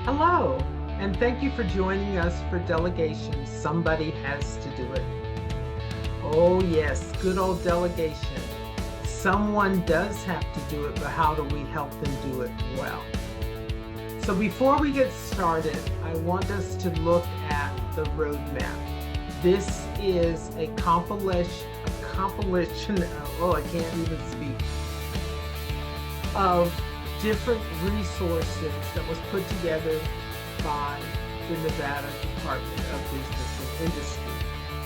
Hello, and thank you for joining us for Delegation. Somebody has to do it. Oh, yes, good old delegation. Someone does have to do it, but how do we help them do it well? So before we get started, I want us to look at the roadmap. This is a compilation, oh, I can't even speak, of different resources that was put together by the Nevada Department of Business and Industry.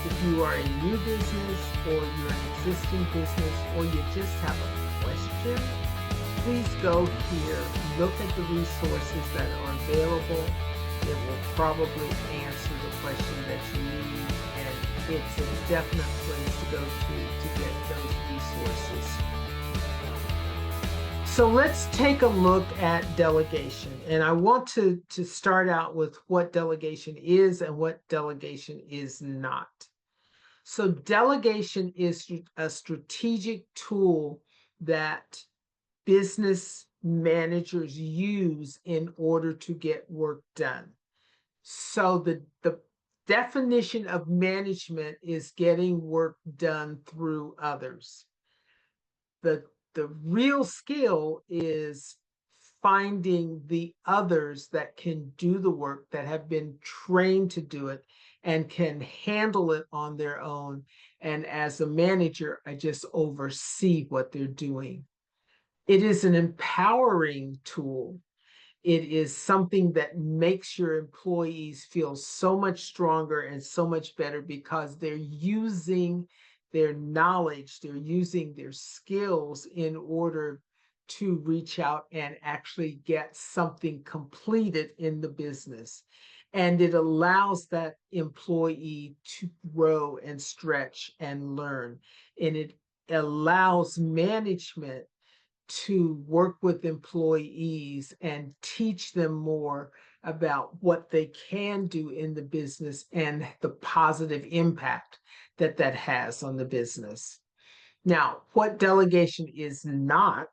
If you are a new business or you're an existing business or you just have a question, please go here, look at the resources that are available. It will probably answer the question that you need, and it's a definite place to go to get those resources. So let's take a look at delegation. And I want to start out with what delegation is and what delegation is not. So delegation is a strategic tool that business managers use in order to get work done. So the definition of management is getting work done through others. The real skill is finding the others that can do the work, that have been trained to do it and can handle it on their own. And as a manager, I just oversee what they're doing. It is an empowering tool. It is something that makes your employees feel so much stronger and so much better because they're using their knowledge, they're using their skills in order to reach out and actually get something completed in the business. And it allows that employee to grow and stretch and learn. And it allows management to work with employees and teach them more about what they can do in the business and the positive impact that that has on the business. Now, what delegation is not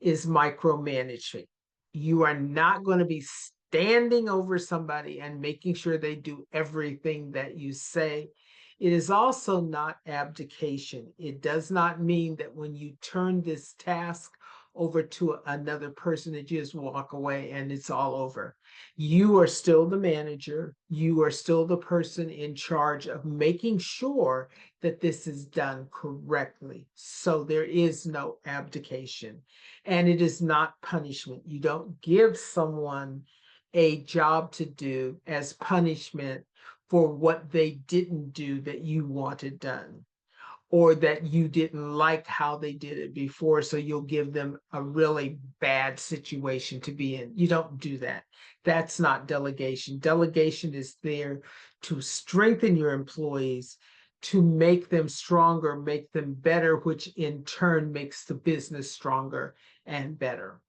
is micromanaging. You are not going to be standing over somebody and making sure they do everything that you say. It is also not abdication. It does not mean that when you turn this task over to another person, that you just walk away and it's all over. You are still the manager. You are still the person in charge of making sure that this is done correctly. So there is no abdication, and it is not punishment. You don't give someone a job to do as punishment for what they didn't do that you wanted done, or that you didn't like how they did it before, so you'll give them a really bad situation to be in. You don't do that. That's not delegation. Delegation is there to strengthen your employees, to make them stronger, make them better, which in turn makes the business stronger and better.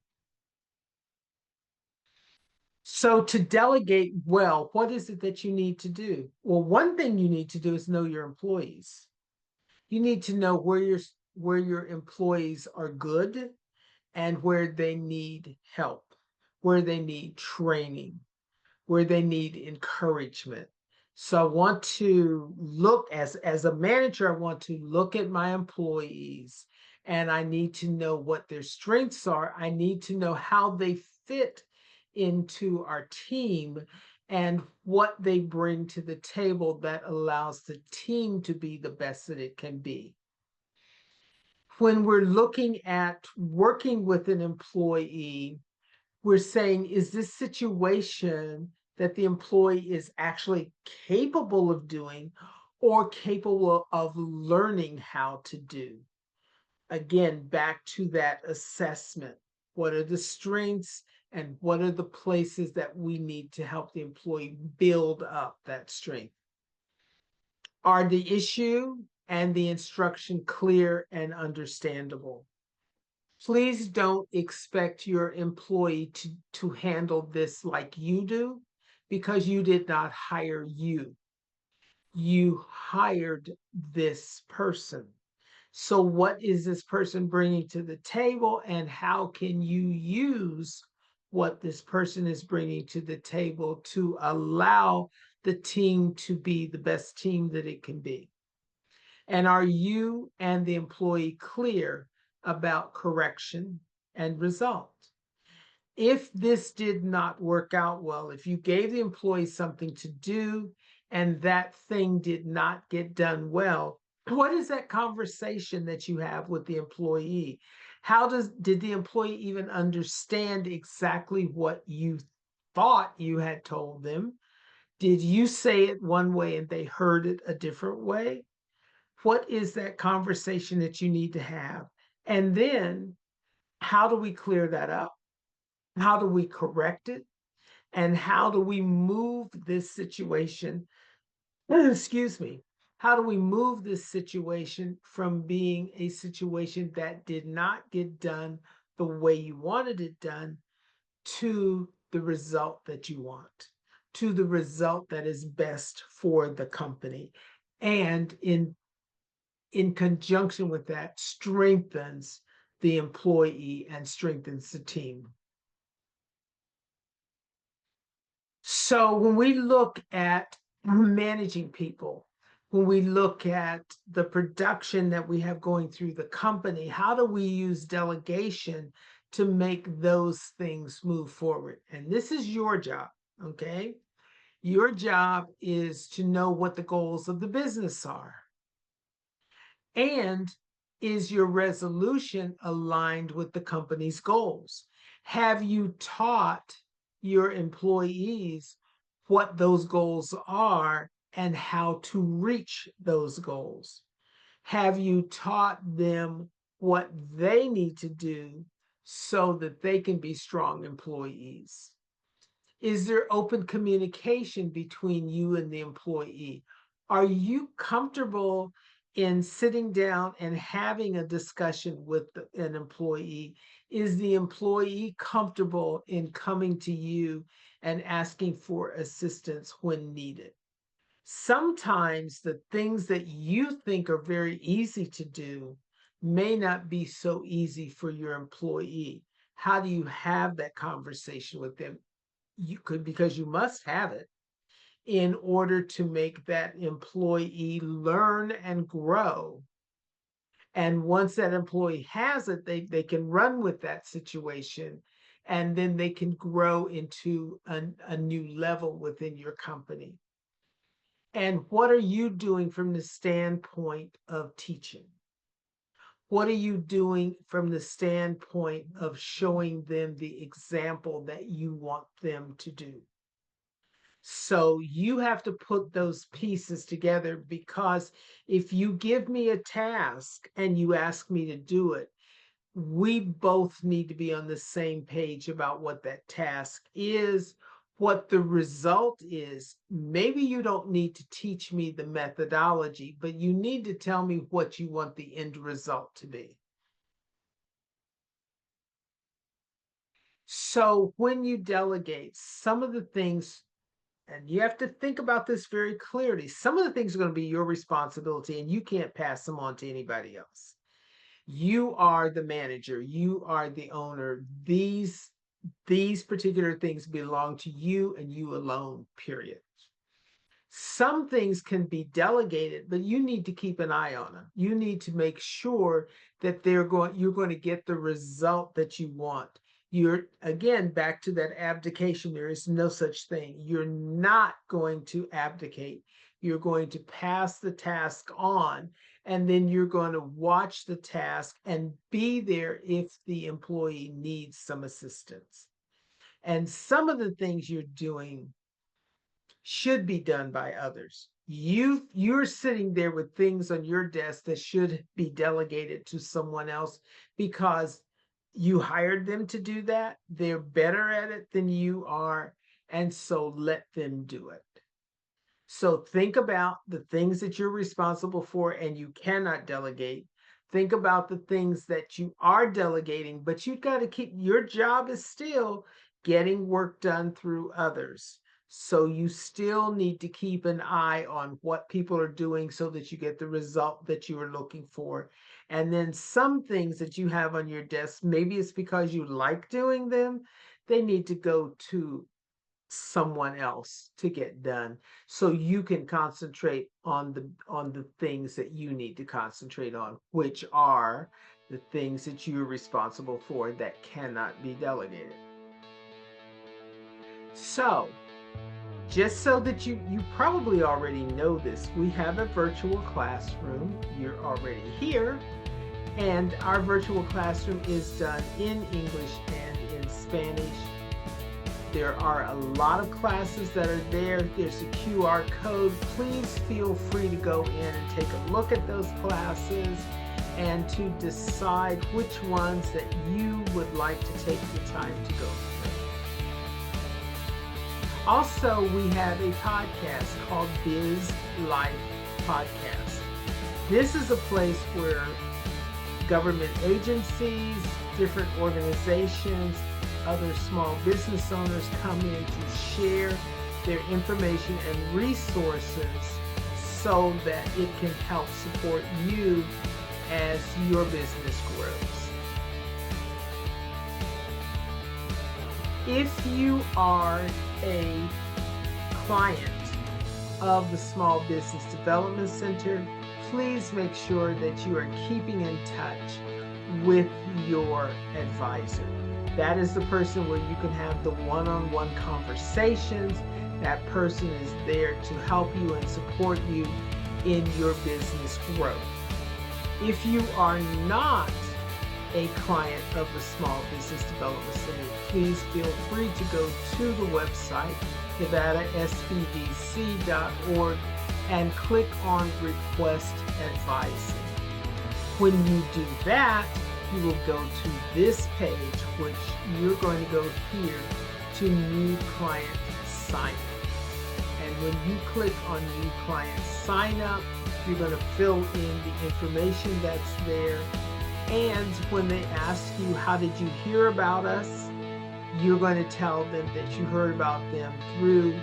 So to delegate well, what is it that you need to do? Well, one thing you need to do is know your employees. You need to know where your employees are good and where they need help, where they need training, where they need encouragement. So I want to look, as a manager, I want to look at my employees, and I need to know what their strengths are. I need to know how they fit into our team and what they bring to the table that allows the team to be the best that it can be. When we're looking at working with an employee, we're saying, is this situation that the employee is actually capable of doing or capable of learning how to do? Again, back to that assessment. What are the strengths and what are the places that we need to help the employee build up that strength? Are the issue and the instruction clear and understandable? Please don't expect your employee to handle this like you do, because you did not hire you. You hired this person. So what is this person bringing to the table, and how can you use what this person is bringing to the table to allow the team to be the best team that it can be? And are you and the employee clear about correction and result? If this did not work out well, if you gave the employee something to do and that thing did not get done well, what is that conversation that you have with the employee? Did the employee even understand exactly what you thought you had told them? Did you say it one way and they heard it a different way? What is that conversation that you need to have? And then how do we clear that up? How do we correct it? And how do we move this situation? Excuse me. How do we move this situation from being a situation that did not get done the way you wanted it done to the result that you want, to the result that is best for the company? And in conjunction with that, strengthens the employee and strengthens the team. So when we look at managing people, when we look at the production that we have going through the company, how do we use delegation to make those things move forward? And this is your job, okay? Your job is to know what the goals of the business are. And is your resolution aligned with the company's goals? Have you taught your employees what those goals are and how to reach those goals? Have you taught them what they need to do so that they can be strong employees? Is there open communication between you and the employee? Are you comfortable in sitting down and having a discussion with an employee? Is the employee comfortable in coming to you and asking for assistance when needed? Sometimes the things that you think are very easy to do may not be so easy for your employee. How do you have that conversation with them? You could, because you must have it in order to make that employee learn and grow. And once that employee has it, they can run with that situation, and then they can grow into a new level within your company. And what are you doing from the standpoint of teaching? What are you doing from the standpoint of showing them the example that you want them to do? So you have to put those pieces together, because if you give me a task and you ask me to do it, we both need to be on the same page about what that task is, what the result is. Maybe you don't need to teach me the methodology, but you need to tell me what you want the end result to be. So when you delegate, some of the things, and you have to think about this very clearly, some of the things are going to be your responsibility and you can't pass them on to anybody else. You are the manager, you are the owner. These particular things belong to you and you alone, period. Some things can be delegated, but you need to keep an eye on them. You need to make sure that you're going to get the result that you want. You're, again, back to that abdication. There is no such thing. You're not going to abdicate. You're going to pass the task on, and then you're going to watch the task and be there if the employee needs some assistance. And some of the things you're doing should be done by others. You're sitting there with things on your desk that should be delegated to someone else because you hired them to do that. They're better at it than you are, and so let them do it. So think about the things that you're responsible for and you cannot delegate. Think about the things that you are delegating, but you've got to keep, your job is still getting work done through others. So you still need to keep an eye on what people are doing so that you get the result that you are looking for. And then some things that you have on your desk, maybe it's because you like doing them, they need to go to someone else to get done, so you can concentrate on the things that you need to concentrate on, which are the things that you're responsible for that cannot be delegated. So just so that you probably already know this, we have a virtual classroom. You're already here, and our virtual classroom is done in English and in Spanish. There are a lot of classes that are there. There's a QR code. Please feel free to go in and take a look at those classes and to decide which ones that you would like to take the time to go through. Also, we have a podcast called Biz Life Podcast. This is a place where government agencies, different organizations, other small business owners come in to share their information and resources so that it can help support you as your business grows. If you are a client of the Small Business Development Center, please make sure that you are keeping in touch with your advisor. That is the person where you can have the one-on-one conversations. That person is there to help you and support you in your business growth. If you are not a client of the Small Business Development Center, please feel free to go to the website, NevadaSBDC.org, and click on Request Advising. When you do that, you will go to this page, which you're going to go here to New Client Sign Up. And when you click on New Client Sign Up, you're going to fill in the information that's there. And when they ask you, how did you hear about us? You're going to tell them that you heard about them through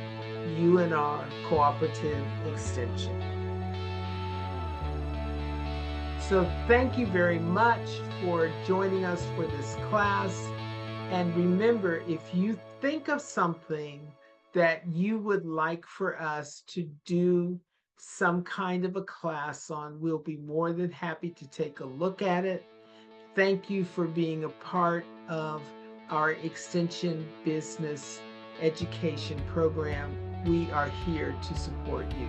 UNR Cooperative Extension. So thank you very much for joining us for this class. And remember, if you think of something that you would like for us to do some kind of a class on, we'll be more than happy to take a look at it. Thank you for being a part of our Extension Business Education program. We are here to support you.